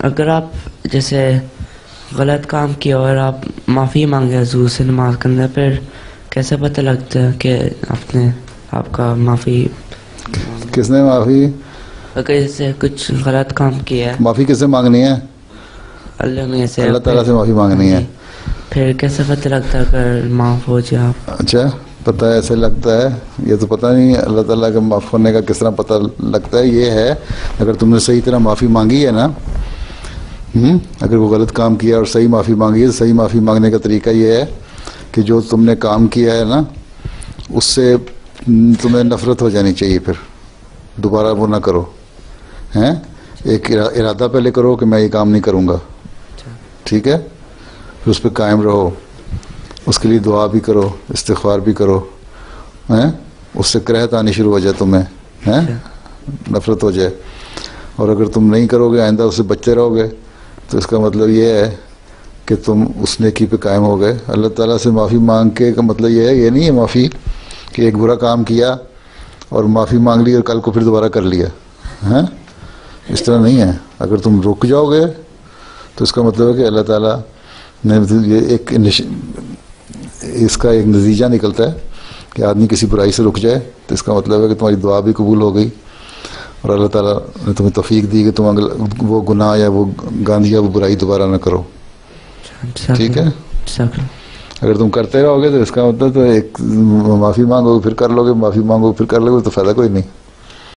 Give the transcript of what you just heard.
اگر آپ جیسے غلط کام کیا اور آپ معافی مانگے حضور سے نماز کے اندر، پھر کیسے پتہ لگتا ہے کہ آپ کا معافی؟ کس نے معافی؟ اگر جیسے کچھ غلط کام کیا ہے، معافی کس سے مانگنی ہے؟ اللہ میں سے، اللہ تعالیٰ سے معافی مانگنی ہے۔ پھر کیسے پتہ لگتا ہے اگر معاف ہو جائے آپ؟ اچھا، پتہ ایسے لگتا ہے، یہ تو پتہ نہیں اللہ تعالیٰ کے معاف ہونے کا کس طرح پتہ لگتا ہے۔ یہ ہے اگر تم نے صحیح طرح معافی مانگی ہے نا، اگر وہ غلط کام کیا اور صحیح معافی مانگی ہے، صحیح معافی مانگنے کا طریقہ یہ ہے کہ جو تم نے کام کیا ہے نا اس سے تمہیں نفرت ہو جانی چاہیے، پھر دوبارہ وہ نہ کرو، ہیں؟ ایک ارادہ پہلے کرو کہ میں یہ کام نہیں کروں گا، ٹھیک ہے؟ پھر اس پہ قائم رہو، اس کے لیے دعا بھی کرو، استغفار بھی کرو، ہیں؟ اس سے کرہت آنی شروع ہو جائے تمہیں، ہیں؟ نفرت ہو جائے۔ اور اگر تم نہیں کرو گے، آئندہ اس سے بچتے رہو گے، تو اس کا مطلب یہ ہے کہ تم اس نیکی پہ قائم ہو گئے۔ اللہ تعالیٰ سے معافی مانگ کے کا مطلب یہ ہے، یہ نہیں ہے معافی کہ ایک برا کام کیا اور معافی مانگ لی اور کل کو پھر دوبارہ کر لیا، ہیں؟ اس طرح نہیں ہے۔ اگر تم رک جاؤ گے تو اس کا مطلب ہے کہ اللہ تعالیٰ نے یہ اس کا ایک نتیجہ نکلتا ہے کہ آدمی کسی برائی سے رک جائے تو اس کا مطلب ہے کہ تمہاری دعا بھی قبول ہو گئی اور اللہ تعالیٰ نے تمہیں توفیق دی کہ تم وہ گناہ یا وہ گاندھی یا وہ برائی دوبارہ نہ کرو، ٹھیک ہے؟ اگر تم کرتے رہو گے تو اس کا مطلب تو ایک معافی مانگو پھر کر لو گے، معافی مانگو پھر کر لو گے، تو فائدہ کوئی نہیں۔